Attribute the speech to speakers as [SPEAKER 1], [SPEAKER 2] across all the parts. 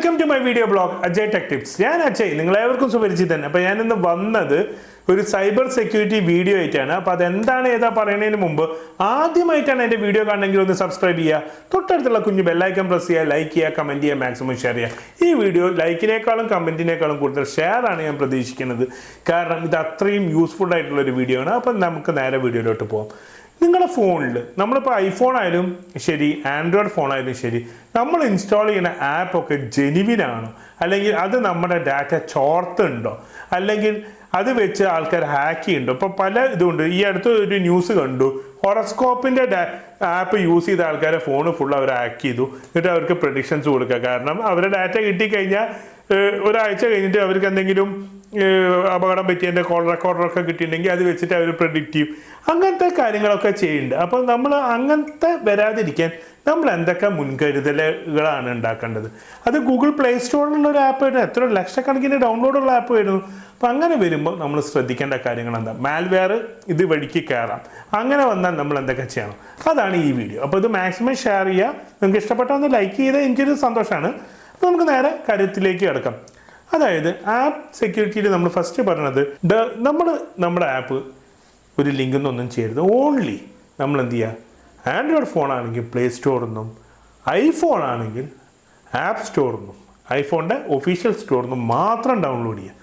[SPEAKER 1] Welcome to my video blog Ajay tech tips. ഞാൻ അജയ്, നിങ്ങളേവർക്കും സുപരിചിതൻ. അപ്പോൾ ഞാനിന്ന് വന്നത് ഒരു സൈബർ സെക്യൂരിറ്റി വീഡിയോ ആയിട്ടാണ്. അപ്പോൾ അതെന്താണ് പറയുന്നതിന് മുമ്പ് ആദ്യമായിട്ടാണ് എൻ്റെ വീഡിയോ കാണണമെങ്കിൽ ഒന്ന് സബ്സ്ക്രൈബ് ചെയ്യുക, തൊട്ടടുത്തുള്ള കുഞ്ഞു ബെല്ലൈക്കൺ പ്രസ് ചെയ്യുക, ലൈക്ക് ചെയ്യുക, കമൻറ്റ് ചെയ്യുക, മാക്സിമം ഷെയർ ചെയ്യുക. ഈ വീഡിയോ ലൈക്കിനേക്കാളും കമൻറ്റിനേക്കാളും കൂടുതൽ ഷെയർ ആണ് ഞാൻ പ്രതീക്ഷിക്കുന്നത്, കാരണം ഇത് അത്രയും യൂസ്ഫുൾ ആയിട്ടുള്ളൊരു വീഡിയോ ആണ്. അപ്പം നമുക്ക് നേരെ വീഡിയോയിലോട്ട് പോകാം. നിങ്ങളുടെ ഫോണിൽ, നമ്മളിപ്പോൾ ഐഫോൺ ആയാലും ശരി, ആൻഡ്രോയിഡ് ഫോൺ ആയാലും ശരി, നമ്മൾ ഇൻസ്റ്റാൾ ചെയ്യുന്ന ആപ്പൊക്കെ ജെനുവിനാണോ, അല്ലെങ്കിൽ അത് നമ്മുടെ ഡാറ്റ ചോർത്തുണ്ടോ, അല്ലെങ്കിൽ അത് വെച്ച് ആൾക്കാർ ഹാക്ക് ചെയ്യുന്നുണ്ടോ? ഇപ്പോൾ പല ഇതുണ്ട്. ഈ അടുത്ത് ഒരു ന്യൂസ് കണ്ടു, ഹൊറോസ്കോപ്പിൻ്റെ ആപ്പ് യൂസ് ചെയ്ത ആൾക്കാരെ ഫോണ് ഫുൾ അവർ ഹാക്ക് ചെയ്തു. എന്നിട്ട് അവർക്ക് പ്രഡിക്ഷൻസ് കൊടുക്കുക. കാരണം അവരുടെ ഡാറ്റ കിട്ടിക്കഴിഞ്ഞാൽ ഒരാഴ്ച കഴിഞ്ഞിട്ട് അവർക്ക് എന്തെങ്കിലും അപകടം പറ്റിയതിൻ്റെ കോൾ റെക്കോർഡറൊക്കെ കിട്ടിയിട്ടുണ്ടെങ്കിൽ അത് വെച്ചിട്ട് അവർ പ്രെഡിക്റ്റ് ചെയ്യും. അങ്ങനത്തെ കാര്യങ്ങളൊക്കെ ചെയ്യുന്നുണ്ട്. അപ്പോൾ നമ്മൾ അങ്ങനത്തെ വരാതിരിക്കാൻ നമ്മൾ എന്തൊക്കെ മുൻകരുതലുകളാണ് ഉണ്ടാക്കേണ്ടത്? അത് ഗൂഗിൾ പ്ലേ സ്റ്റോറിലുള്ള ഒരു ആപ്പ് ആയിരുന്നു, എത്ര ലക്ഷക്കണക്കിന് ഡൗൺലോഡുള്ള ആപ്പ് ആയിരുന്നു. അപ്പം അങ്ങനെ വരുമ്പോൾ നമ്മൾ ശ്രദ്ധിക്കേണ്ട കാര്യങ്ങൾ എന്താ? മാൽവെയർ ഇത് വഴിക്ക് കയറാം. അങ്ങനെ വന്നാൽ നമ്മൾ എന്തൊക്കെ ചെയ്യണം? അതാണ് ഈ വീഡിയോ. അപ്പോൾ ഇത് മാക്സിമം ഷെയർ ചെയ്യുക. നിങ്ങൾക്ക് ഇഷ്ടപ്പെട്ടാൽ ഒന്ന് ലൈക്ക് ചെയ്താൽ എനിക്കൊരു സന്തോഷമാണ്. അപ്പോൾ നമുക്ക് നേരെ കാര്യത്തിലേക്ക് കിടക്കാം. അതായത് ആപ്പ് സെക്യൂരിറ്റിയിൽ നമ്മൾ ഫസ്റ്റ് പറഞ്ഞത്, നമ്മുടെ ആപ്പ് ഒരു ലിങ്കിൽ നിന്നൊന്നും ചെയ്യരുത്. ഓൺലി നമ്മൾ എന്ത് ചെയ്യുക? ആൻഡ്രോയിഡ് ഫോൺ ആണെങ്കിൽ പ്ലേ സ്റ്റോറിൽ നിന്നും, ഐഫോൺ ആണെങ്കിൽ ആപ്പ് സ്റ്റോറിൽ നിന്നും, ഐഫോണിൻ്റെ ഒഫീഷ്യൽ സ്റ്റോറിൽ നിന്നും മാത്രം ഡൗൺലോഡ് ചെയ്യുക.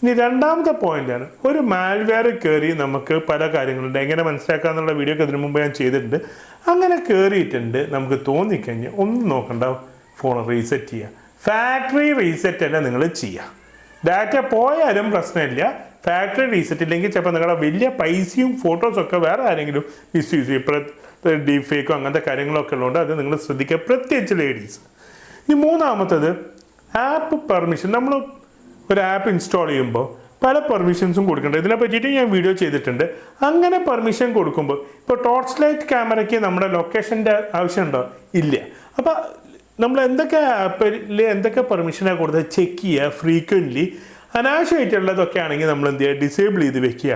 [SPEAKER 1] ഇനി രണ്ടാമത്തെ പോയിന്റാണ്, ഒരു മാൽവെയർ കയറി നമുക്ക് പല കാര്യങ്ങളുണ്ട്. എങ്ങനെ മനസ്സിലാക്കാന്നുള്ള വീഡിയോ ഒക്കെ ഇതിനു മുമ്പ് ഞാൻ ചെയ്തിട്ടുണ്ട്. അങ്ങനെ കയറിയിട്ടുണ്ട് നമുക്ക് തോന്നിക്കഴിഞ്ഞാൽ ഒന്നും നോക്കണ്ട, ഫോൺ റീസെറ്റ് ചെയ്യുക. ഫാക്ടറി റീസെറ്റ് തന്നെ നിങ്ങൾ ചെയ്യുക. ഡാറ്റ പോയാലും പ്രശ്നമില്ല. ഫാക്ടറി റീസെറ്റ് ഇല്ലെങ്കിൽ ചിലപ്പോൾ നിങ്ങളുടെ വലിയ പൈസയും ഫോട്ടോസൊക്കെ വേറെ ആരെങ്കിലും മിസ്യൂസ് ചെയ്യും. ഡീപ് ഫേക്കോ അങ്ങനത്തെ കാര്യങ്ങളൊക്കെ ഉള്ളതുകൊണ്ട് അത് നിങ്ങൾ ശ്രദ്ധിക്കുക, പ്രത്യേകിച്ച് ലേഡീസ്. ഇനി മൂന്നാമത്തത്, ആപ്പ് പെർമിഷൻ. നമ്മൾ ഒരു ആപ്പ് ഇൻസ്റ്റാൾ ചെയ്യുമ്പോൾ പല പെർമിഷൻസും കൊടുക്കേണ്ടത്. ഇതിനെ പറ്റിയിട്ട് ഞാൻ വീഡിയോ ചെയ്തിട്ടുണ്ട്. അങ്ങനെ പെർമിഷൻ കൊടുക്കുമ്പോൾ ഇപ്പോൾ ടോർച്ച് ലൈറ്റ് ക്യാമറയ്ക്ക് നമ്മുടെ ലൊക്കേഷൻ്റെ ആവശ്യമുണ്ടോ? ഇല്ല. അപ്പോൾ നമ്മൾ എന്തൊക്കെ ആപ്പിൽ എന്തൊക്കെ പെർമിഷനാണ് കൊടുത്തത് ചെക്ക് ചെയ്യുക ഫ്രീക്വൻ്റ്ലി. അനാവശ്യമായിട്ടുള്ളതൊക്കെ ആണെങ്കിൽ നമ്മൾ എന്ത് ചെയ്യുക? ഡിസേബിൾ ചെയ്ത് വെക്കുക.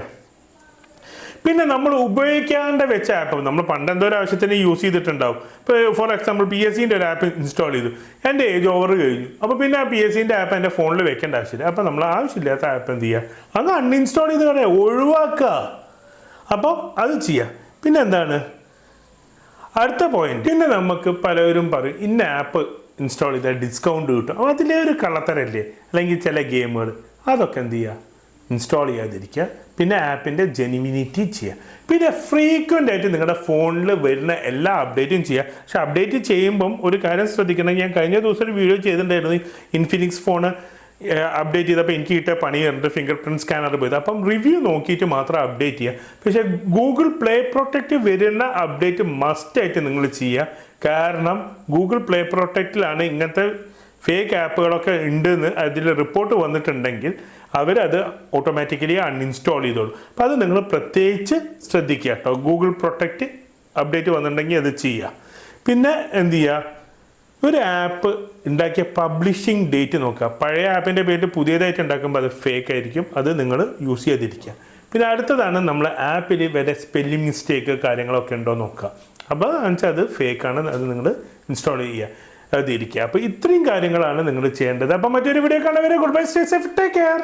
[SPEAKER 1] പിന്നെ നമ്മൾ ഉപയോഗിക്കാണ്ട് വെച്ച ആപ്പ്, നമ്മൾ പണ്ട് എന്തോ ഒരു ആവശ്യത്തിന് യൂസ് ചെയ്തിട്ടുണ്ടാവും. ഇപ്പോൾ ഫോർ എക്സാമ്പിൾ PSCൻ്റെ ഒരു ആപ്പ് ഇൻസ്റ്റാൾ ചെയ്തു, എൻ്റെ ഏജ് ഓവർ കഴിഞ്ഞു. അപ്പോൾ പിന്നെ ആ PSCൻ്റെ ആപ്പ് എൻ്റെ ഫോണിൽ വെക്കേണ്ട ആവശ്യമില്ല. അപ്പോൾ നമ്മൾ ആവശ്യമില്ലാത്ത ആപ്പ് എന്ത് ചെയ്യുക? അങ്ങ് അൺഇൻസ്റ്റാൾ ചെയ്ത് കളയുക, ഒഴിവാക്കുക. അപ്പോൾ അത് ചെയ്യുക. പിന്നെ എന്താണ് അടുത്ത പോയിന്റ്? പിന്നെ നമുക്ക് പലരും പറയും ഇന്ന ആപ്പ് ഇൻസ്റ്റാൾ ചെയ്താൽ ഡിസ്കൗണ്ട് കിട്ടും. അപ്പോൾ അതിലേ ഒരു കള്ളത്തരല്ലേ? അല്ലെങ്കിൽ ചില ഗെയിമുകൾ, അതൊക്കെ എന്ത് ചെയ്യുക? ഇൻസ്റ്റാൾ ചെയ്യാതിരിക്കുക. പിന്നെ ആപ്പിൻ്റെ ജെനുവിനിറ്റി ചെയ്യുക. പിന്നെ ഫ്രീക്വൻ്റ് ആയിട്ട് നിങ്ങളുടെ ഫോണിൽ വരുന്ന എല്ലാ അപ്ഡേറ്റും ചെയ്യുക. പക്ഷെ അപ്ഡേറ്റ് ചെയ്യുമ്പം ഒരു കാര്യം ശ്രദ്ധിക്കണം. ഞാൻ കഴിഞ്ഞ ദിവസം ഒരു വീഡിയോ ചെയ്തിട്ടുണ്ടായിരുന്നു, ഇൻഫിനിക്സ് ഫോണ് അപ്ഡേറ്റ് ചെയ്തപ്പോൾ എനിക്ക് കിട്ടിയ പണി കണ്ടിട്ട് ഫിംഗർ പ്രിൻറ്റ് സ്കാനർ പോയത്. അപ്പം റിവ്യൂ നോക്കിയിട്ട് മാത്രം അപ്ഡേറ്റ് ചെയ്യുക. പക്ഷേ ഗൂഗിൾ പ്ലേ പ്രൊട്ടക്റ്റ് വരുന്ന അപ്ഡേറ്റ് മസ്റ്റായിട്ട് നിങ്ങൾ ചെയ്യുക. കാരണം ഗൂഗിൾ പ്ലേ പ്രൊട്ടക്റ്റിലാണ് ഇങ്ങനത്തെ ഫേക്ക് ആപ്പുകളൊക്കെ ഉണ്ടെന്ന് അതിൽ റിപ്പോർട്ട് വന്നിട്ടുണ്ടെങ്കിൽ അവരത് ഓട്ടോമാറ്റിക്കലി അൺഇൻസ്റ്റാൾ ചെയ്തോളൂ. അപ്പോൾ അത് നിങ്ങൾ പ്രത്യേകിച്ച് ശ്രദ്ധിക്കുക കേട്ടോ. ഗൂഗിൾ പ്രൊട്ടക്റ്റ് അപ്ഡേറ്റ് വന്നിട്ടുണ്ടെങ്കിൽ അത് ചെയ്യുക. പിന്നെ എന്ത് ചെയ്യുക? ഒരു ആപ്പ് ഉണ്ടാക്കിയ പബ്ലിഷിംഗ് ഡേറ്റ് നോക്കുക. പഴയ ആപ്പിൻ്റെ പേരിൽ പുതിയതായിട്ട് ഉണ്ടാക്കുമ്പോൾ അത് ഫേക്ക് ആയിരിക്കും. അത് നിങ്ങൾ യൂസ് ചെയ്തിരിക്കുക. പിന്നെ അടുത്തതാണ്, നമ്മൾ ആപ്പിൽ വരെ സ്പെല്ലിംഗ് മിസ്റ്റേക്ക് കാര്യങ്ങളൊക്കെ ഉണ്ടോ നോക്കുക. അപ്പോൾ എന്നുവെച്ചാൽ അത് ഫേക്കാണ്, അത് നിങ്ങൾ ഇൻസ്റ്റാൾ ചെയ്യുക, അതിരിക്കുക. അപ്പോൾ ഇത്രയും കാര്യങ്ങളാണ് നിങ്ങൾ ചെയ്യേണ്ടത്. അപ്പോൾ മറ്റൊരു വീഡിയോ കാണുന്നവരെ good bye, stay safe, take care.